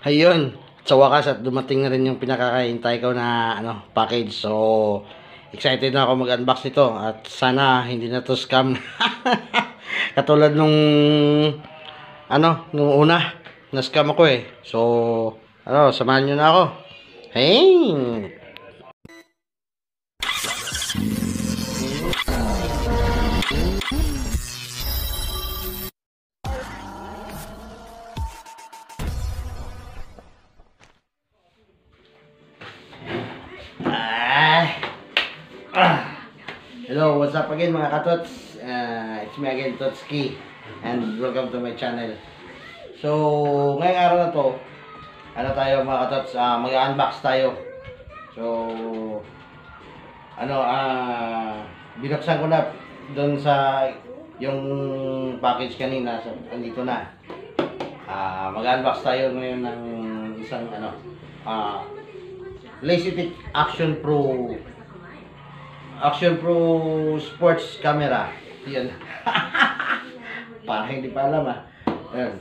Ayun, sa wakas at dumating na rin yung pinakakahintay ko na package. So, excited na ako mag-unbox nito at sana hindi na to scam. Katulad nung una, na scam ako eh. So, samahan nyo na ako. Hey! Hello, what's up again mga katots? It's me again, Totski, and welcome to my channel. So, ngayong araw na to, tayo mga katots, mag-unbox tayo. So, binuksan ko na doon sa yung package kanina, so, andito na. Mag-unbox tayo ngayon ng isang LazyTech Action Pro sports camera. Yan. Parang hindi pa alam Ayan.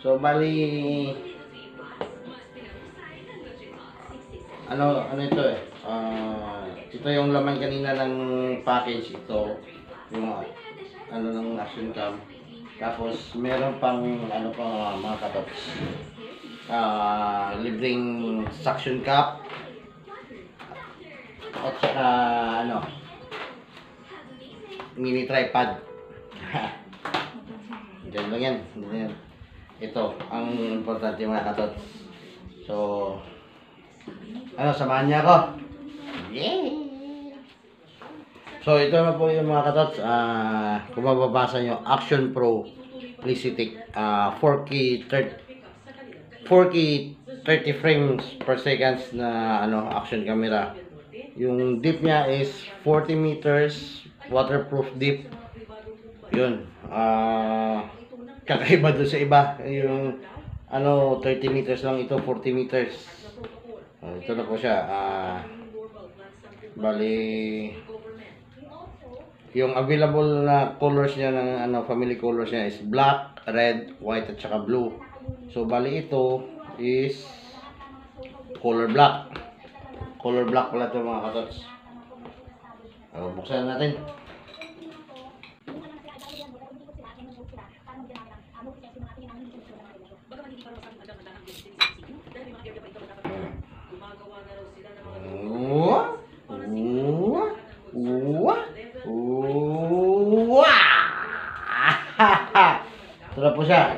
So bali ano ito ito yung laman kanina ng package. Ito yung ng action cam. Tapos meron pang mga katots. Libreng suction cup. At saka mini tripod. Diyan lang yan. Ito ang importante mga katot. So samahan niya ako. Yeah! So ito na po yung mga katot. Kung mababasa nyo, Action Pro LazyTech 4K 30 frames per seconds na action camera. Yung dip niya is 40 meters, waterproof dip. Yun. Kakaiba doon sa iba. Yung 30 meters lang, ito 40 meters. Ito na po siya. Bali yung available na colors niya ng family colors niya is black, red, white at saka blue. So bali ito is color black. Color black pala ito mga katots. Buksan natin. Ito na po siya.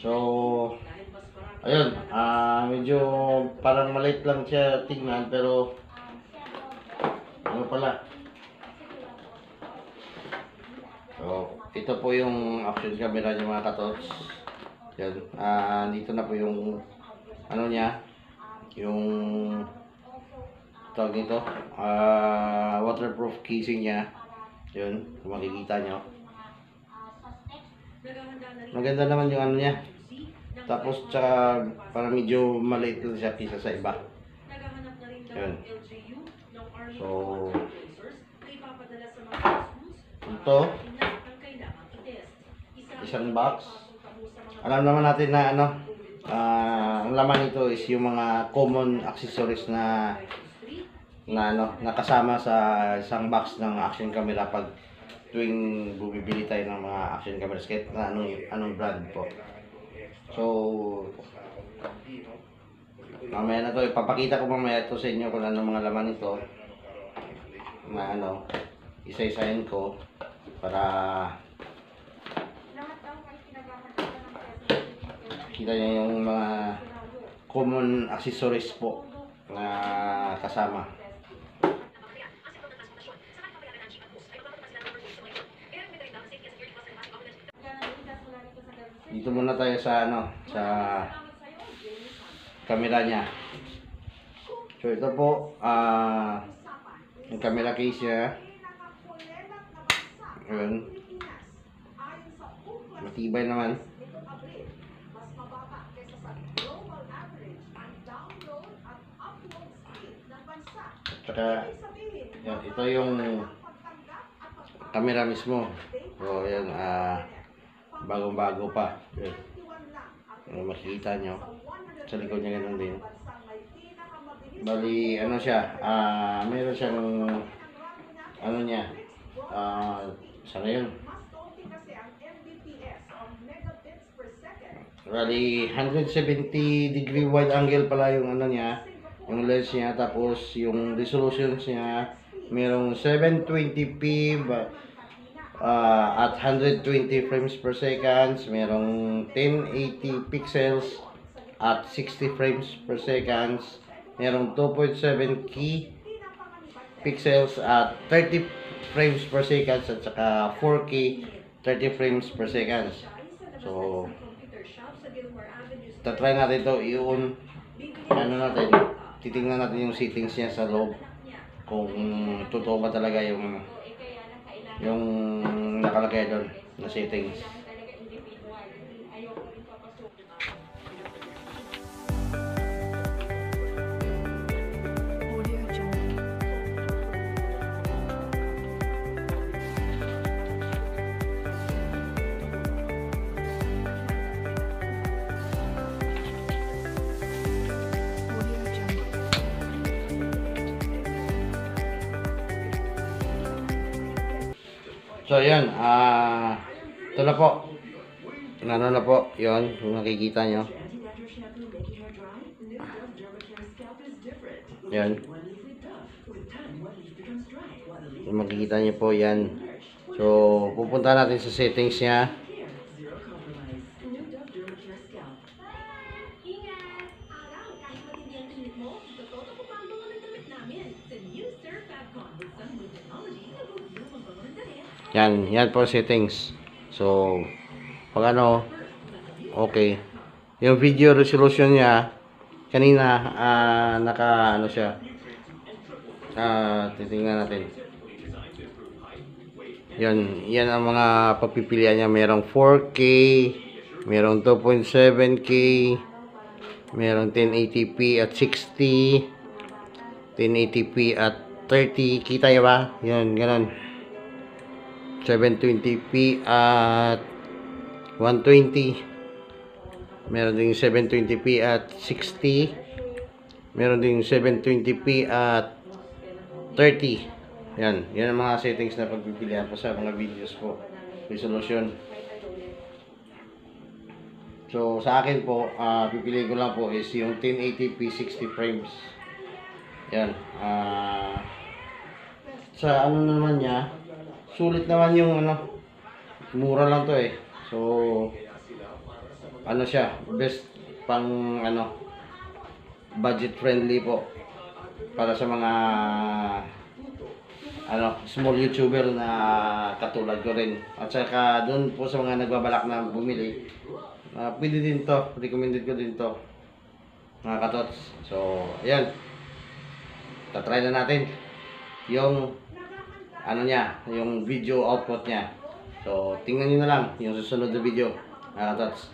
So, ayun, medyo parang maliit lang siya tingnan, pero pala. So, ito po yung action camera niya mga katots. Yan, dito na po yung niya, yung tawag nito, waterproof casing niya. Yun, kung makikita nyo. Maganda naman yung niya. Tapos tsaka parang medyo maliit lang siya kaysa sa iba. Yun. So ito isang box. Alam naman natin na ang laman nito is yung mga common accessories na nakasama sa isang box ng action camera pag tuwing bumibili tayo ng mga action camera kahit na anong brand po. So mamaya na to, ipapakita ko mamaya ito sa inyo kung ano mga laman nito na isa-isahin ko para kita nyo yung mga common accessories po na kasama. Dito muna tayo sa sa camera niya. So ito po yung camera case niya. Ayun. Matibay naman. Tsaka yan, ito yung camera mismo. So yan, bagong-bago pa. Yan. Makikita nyo. Sa likod niya ganun din. Bali, ano siya, meron siyang, ano niya, sa ngayon. Bali, 170 degree wide angle pala yung ano niya, yung lens niya. Tapos, yung resolution niya, merong 720p at 120 frames per second. Merong 1080 pixels at 60 frames per second. Merong 2.7K pixels at 30 frames per second at saka 4K 30 frames per second. So, tatry natin ito i-on. Ano natin, titingnan natin yung settings niya sa loob. Kung totoo ba talaga yung nakalagay doon na settings. So, yun. Ito na po. Ano na po. Yun. Kung nakikita nyo. Yan. Kung makikita nyo po, yan. So, pupunta natin sa settings niya. Yan, yan po settings. So, pag ano, okay. Yung video resolution niya, kanina, naka, ano siya, titingnan natin. Yan ang mga pagpipilian niya. Merong 4K, merong 2.7K, merong 1080p at 60, 1080p at 30. Kita niyo ba? Yan, ganun. 720p at 120. Meron ding 720p at 60. Meron ding 720p at 30. Yan ang mga settings na pagpipilian po sa mga videos po. Resolution. So, sa akin po, pipili ko lang po is yung 1080p 60 frames. Yan. Sa ano naman niya, sulit naman yung ano, mura lang to eh. So, ano siya, best pang ano, budget friendly po para sa mga ano, small YouTuber na katulad ko rin. At saka doon po sa mga nagbabalak na bumili, pwede din to, recommended ko din to, mga katots. So, ayan, tatry na natin yung ano niya, yung video output niya. So, tingnan niyo na lang yung susunod na video, mga katots.